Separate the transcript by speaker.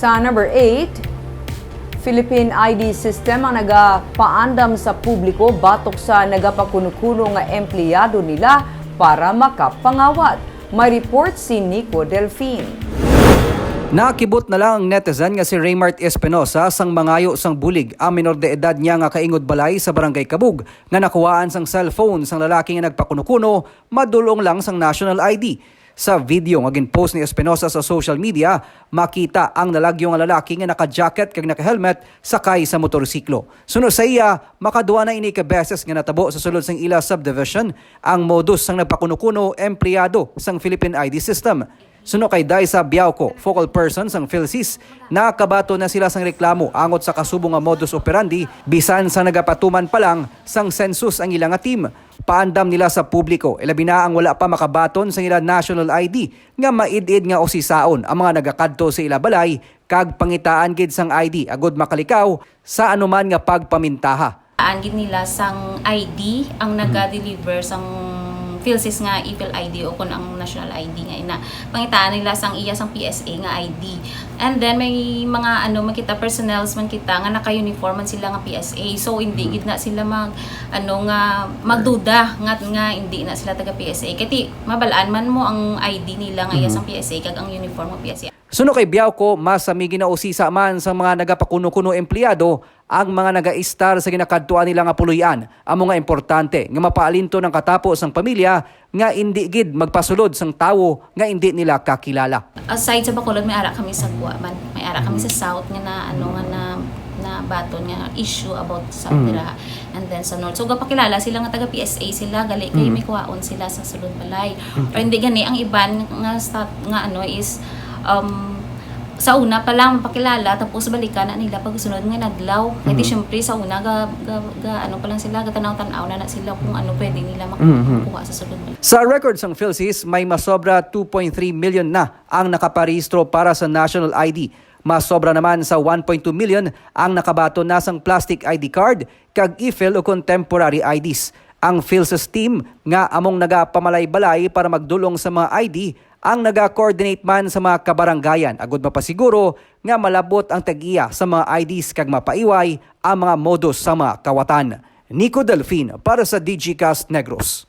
Speaker 1: Sa number 8, Philippine ID system ang nagapaandam sa publiko batok sa nagapakunukuno nga empleyado nila para makapangawat. May report si Nico Delfin.
Speaker 2: Nakibot na lang ang netizen nga si Raymart Espinosa sang mangayo sang bulig ang minor de edad niya nga kaingod balay sa barangay Kabug nga nakuhaan sang cellphone sang lalaki nga nagpakunukuno madulong lang sang national ID. Sa video nga ginpost ni Espinosa sa social media, makita ang nalagyo nga lalaki nga naka-jacket kag naka-helmet sakay sa motorsiklo. Sunod sa iya, makaduwa na ini ka beses nga natabo sa sulod sang ila subdivision ang modus sang nagpakunukuno empleyado sang Philippine ID system. Suno kay Daisa Biauco, focal person sang PhilSys, nakabato na sila sang reklamo angot sa kasubong nga modus operandi bisan sa nagapatuman pa lang sang census ang ilang nga team. Paandam nila sa publiko, ilabi na ang wala pa makabaton sa ilang national ID nga maid-id nga osisaon ang mga nagakadto sa ila balay kag pangitaan gid sang ID agud makalikaw sa anuman nga pagpamintaha.
Speaker 3: Angin nila sang ID ang naga-deliver sang PhilSys nga e-Phil ID o kun ang national ID nga ina pangitaan nila sang iya sang PSA nga ID. And then may mga makita personnels man kita nga naka-uniform man sila nga PSA. So hindi gid na sila magduda nga hindi na sila taga PSA. Kati mabalaan man mo ang ID nila nga iya sang PSA kag ang uniform nga PSA.
Speaker 2: Suno kay Biauco, mas sa ginauusisa man sa mga nagapakuno-kuno empleyado ang mga naga-istar sa ginakadtuan nila nga puluyan. Ang mga importante nga mapaalinto ng katapos ng pamilya nga hindi gid magpasulod sang tawo nga hindi nila kakilala.
Speaker 3: Aside sa Bacolod, may ara kami sa Guaman, may ara kami sa South nga na baton nga issue about sa Dira. And then sa North. So gapakilala sila nga taga PSA sila gali kay may kuwaon sila sa sulod balay. Or hindi gani ang iban nga is sa una pa lang mapakilala tapos balikan na nila pag sunod nga naglaw. Kasi syempre sa una pa lang sila gatanaw-tanaw na sila kung pwede nila makuha sa sulod.
Speaker 2: Sa records ng PhilSys, may masobra 2.3 million na ang nakaparehistro para sa national ID. Masobra naman sa 1.2 million ang nakabato na sang plastic ID card kag e-Phil o contemporary IDs. Ang PhilSys team nga among nagapamalay-balay para magdulong sa mga ID ang naga-coordinate man sa mga kabaranggayan agud mapasiguro nga malabot ang tag-iya sa mga IDs kag mapaiway ang mga modus sa mga kawatan. Nico Delfin para sa DigiCast Negros.